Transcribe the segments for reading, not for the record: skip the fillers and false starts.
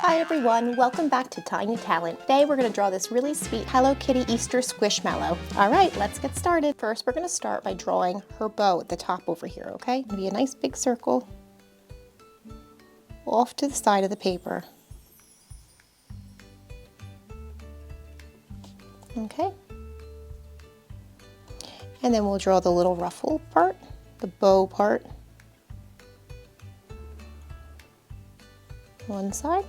Hi everyone, welcome back to Tiny Talent. Today we're going to draw this really sweet Hello Kitty Easter squishmallow. Alright, let's get started. First we're going to start by drawing her bow at the top over here, okay? It's going to be a nice big circle off to the side of the paper. Okay. And then we'll draw the little ruffle part, the bow part. One side.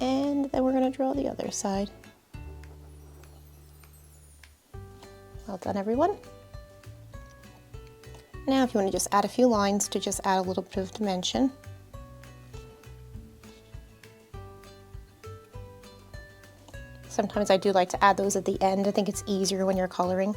And then we're going to draw the other side. Well done, everyone. Now if you want to just add a few lines to just add a little bit of dimension. Sometimes I do like to add those at the end. I think it's easier when you're coloring.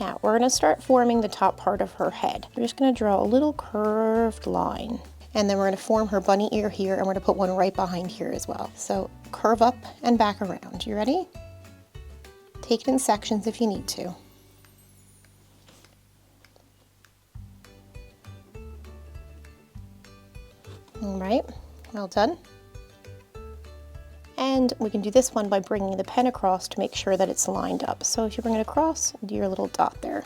Now we're going to start forming the top part of her head. We're just going to draw a little curved line. And then we're going to form her bunny ear here, and we're going to put one right behind here as well. So curve up and back around. You ready? Take it in sections if you need to. All right, well done. And we can do this one by bringing the pen across to make sure that it's lined up. So if you bring it across, do your little dot there.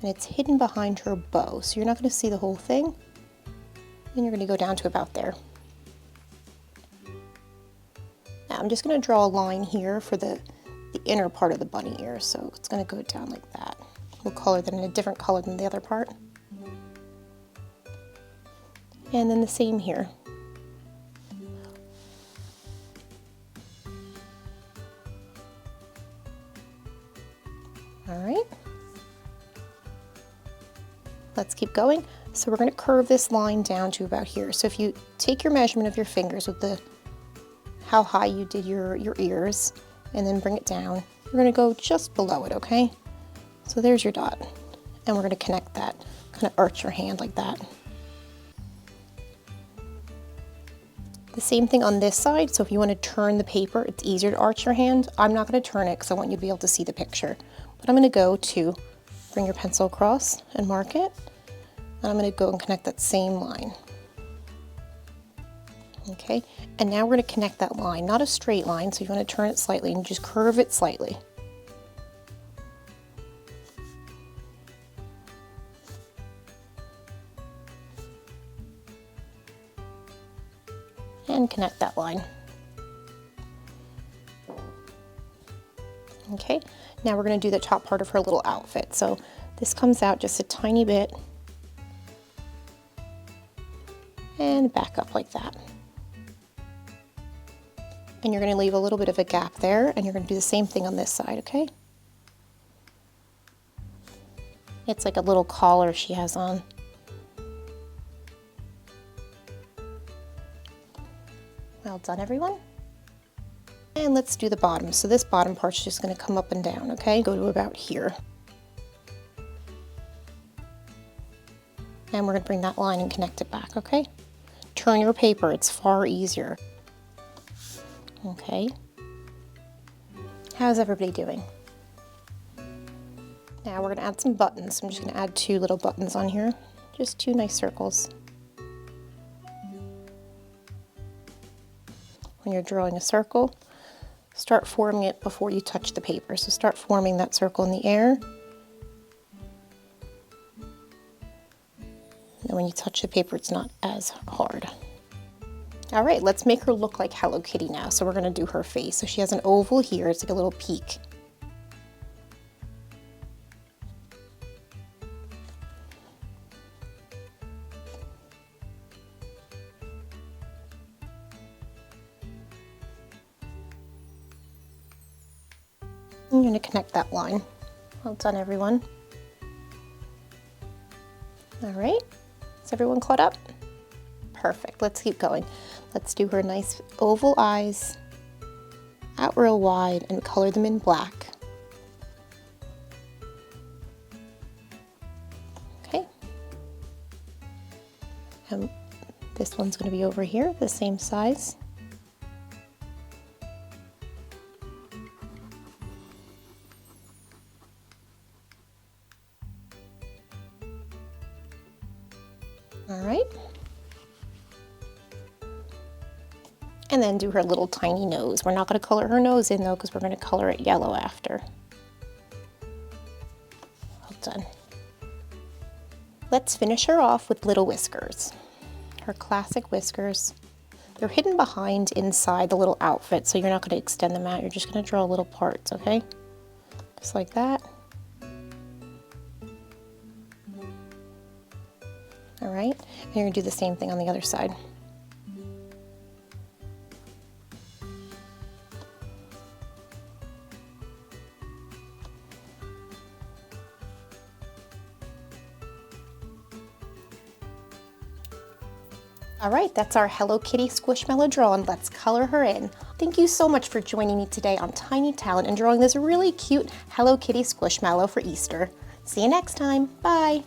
And it's hidden behind her bow, so you're not going to see the whole thing. And you're going to go down to about there. Now I'm just going to draw a line here for the inner part of the bunny ear, so it's going to go down like that. We'll color that in a different color than the other part. And then the same here. All right. Let's keep going. So we're going to curve this line down to about here. So if you take your measurement of your fingers with how high you did your ears and then bring it down, you're going to go just below it, okay? So there's your dot. And we're going to connect that, kind of arch your hand like that. The same thing on this side. So if you want to turn the paper, it's easier to arch your hand. I'm not going to turn it because I want you to be able to see the picture. But I'm going to go to bring your pencil across and mark it. And I'm going to go and connect that same line. Okay, and now we're going to connect that line, not a straight line, so you want to turn it slightly and just curve it slightly. And connect that line. Okay, now we're going to do the top part of her little outfit. So this comes out just a tiny bit. And back up like that. And you're going to leave a little bit of a gap there, and you're going to do the same thing on this side, okay? It's like a little collar she has on. Well done, everyone. And let's do the bottom. So this bottom part's just going to come up and down, okay? Go to about here. And we're going to bring that line and connect it back, okay? Turn your paper, it's far easier. Okay. How's everybody doing? Now we're going to add some buttons. I'm just going to add 2 little buttons on here. Just 2 nice circles. When you're drawing a circle, start forming it before you touch the paper. So start forming that circle in the air. And when you touch the paper, it's not as hard. All right, let's make her look like Hello Kitty now. So we're going to do her face. So she has an oval here. It's like a little peak. I'm going to connect that line. Well done, everyone. All right, is everyone caught up? Perfect, let's keep going. Let's do her nice oval eyes, out real wide, and color them in black. Okay. And this one's going to be over here, the same size. All right. And then do her little tiny nose. We're not going to color her nose in though, because we're going to color it yellow after. Well done. Let's finish her off with little whiskers. Her classic whiskers. They're hidden behind inside the little outfit, so you're not going to extend them out. You're just going to draw little parts, okay? Just like that. All right, and you're going to do the same thing on the other side. All right, that's our Hello Kitty Squishmallow drawn. Let's color her in. Thank you so much for joining me today on Tiny Talent and drawing this really cute Hello Kitty Squishmallow for Easter. See you next time. Bye.